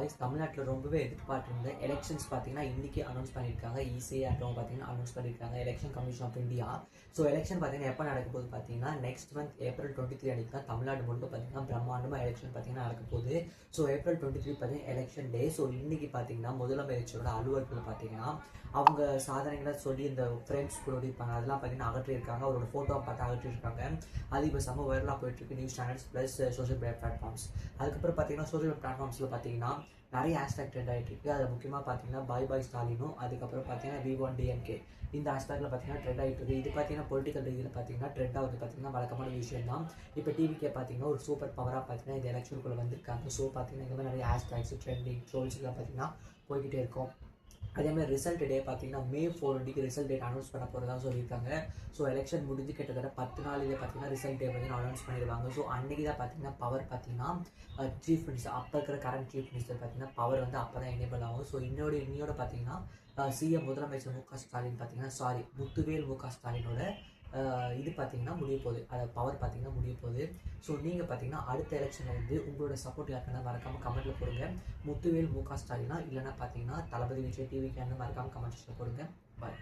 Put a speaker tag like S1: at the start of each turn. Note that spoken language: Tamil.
S1: பாய்ஸ் தமிழ்நாட்டில் ரொம்பவே எதிர்பார்த்திருந்த எலெக்ஷன்ஸ் பார்த்தீங்கன்னா இன்றைக்கி அனௌன்ஸ் பண்ணியிருக்காங்க. ஆட்டவும் பார்த்தீங்கன்னா அனௌன்ஸ் பண்ணியிருக்காங்க election commission of India. So election பார்த்தீங்கன்னா எப்போ நடக்க போகுது பார்த்தீங்கன்னா நெக்ஸ்ட் மந்த் April 23 அன்றைக்கி தான் தமிழ்நாடு முழுக்க பார்த்தீங்கன்னா பிரம்மாண்டமாக எலெக்ஷன் பார்த்தீங்கன்னா நடக்க போகுது. ஸோ April 23 பார்த்தீங்கன்னா எலெக்ஷன் டே. ஸோ இன்றைக்கி பார்த்தீங்கன்னா முதலமைச்சரோட அலுவலர்கள் பார்த்தீங்கன்னா அவங்க சாதனைகளை சொல்லி இந்த ஃப்ரெண்ட்ஸ் கூட இருப்பாங்க அதெல்லாம் பார்த்தீங்கன்னா அகற்றியிருக்காங்க. அவரோட ஃபோட்டோவை பார்த்து அகற்றிருக்காங்க. அது இப்போ செம்ம வைரலாக போயிட்டுருக்கு news channels plus social media platforms. அதுக்கப்புறம் பார்த்தீங்கன்னா சோஷியல் பிளாட்ஃபார்ம்ஸில் பார்த்தீங்கன்னா நிறைய ஹேஷ்டாக் ட்ரெண்ட் ஆகிட்டு இருக்கு. அதில் முக்கியமாக பார்த்தீங்கன்னா பாய் ஸ்டாலினும் அதுக்கப்புறம் பார்த்தீங்கன்னா V1DMK இந்த ஹேஷ்டாக்ல பார்த்தீங்கன்னா ட்ரெண்ட் ஆகிட்டு இருக்கு. இது பார்த்தீங்கன்னா பொலிட்டிக்கல் ரீதியில் பார்த்தீங்கன்னா ட்ரெண்ட் ஆகுது பார்த்தீங்கன்னா வழக்கமான விஷயம் தான். இப்போ டிவிக்கே பார்த்தீங்கன்னா ஒரு சூப்பர் பவராக பார்த்தீங்கன்னா இந்த எலெக்ஷனுக்குள்ளே வந்திருக்காங்க. ஸோ பார்த்தீங்கன்னா இந்த மாதிரி நிறைய ஹேஷ்டாக்ஸ் ட்ரெண்டிங் ட்ரோல்ஸ்லாம் பார்த்தீங்கன்னா போய்கிட்டே இருக்கும். அதேமாதிரி ரிசல்ட் டே பார்த்தீங்கன்னா May 4 அன்றைக்கி ரிசல்ட் டேட் அனௌன்ஸ் பண்ண போகிறதா சொல்லியிருக்காங்க. ஸோ எலெக்ஷன் முடிஞ்சு கிட்டத்தட்ட 10 நாளிலே பார்த்தீங்கன்னா ரிசல்ட் டே பார்த்தீங்கன்னா அனௌன்ஸ் பண்ணிடுவாங்க. ஸோ அன்றைக்கி தான் பார்த்தீங்கன்னா பவர் பார்த்தீங்கன்னா சீஃப் மினிஸ்டர் அப்போ இருக்கிற கரண்ட் சீஃப் மினிஸ்டர் பார்த்தீங்கன்னா பவர் வந்து அப்போ தான் எனேபிள் ஆகும். ஸோ இன்னோட பார்த்தீங்கன்னா சிஎம் முதலமைச்சர் மு க ஸ்டாலின் பார்த்தீங்கன்னா முத்துவேல் மு க ஸ்டாலினோட இது பார்த்தீங்கன்னா முடிய போகுது. அதை பவர் பார்த்தீங்கன்னா முடிய போகுது. ஸோ நீங்கள் பார்த்தீங்கன்னா அடுத்த எலெக்ஷனில் வந்து உங்களோட சப்போர்ட் யாருக்குன்னா மறக்காமல் கமெண்ட்டில் போடுங்க. முத்துவேல் மு க ஸ்டாலினா இல்லைன்னா பார்த்தீங்கன்னா தளபதி விஜய் டிவிக்கு மறக்காமல் கமெண்ட்ஸில் போடுங்க. பாய்.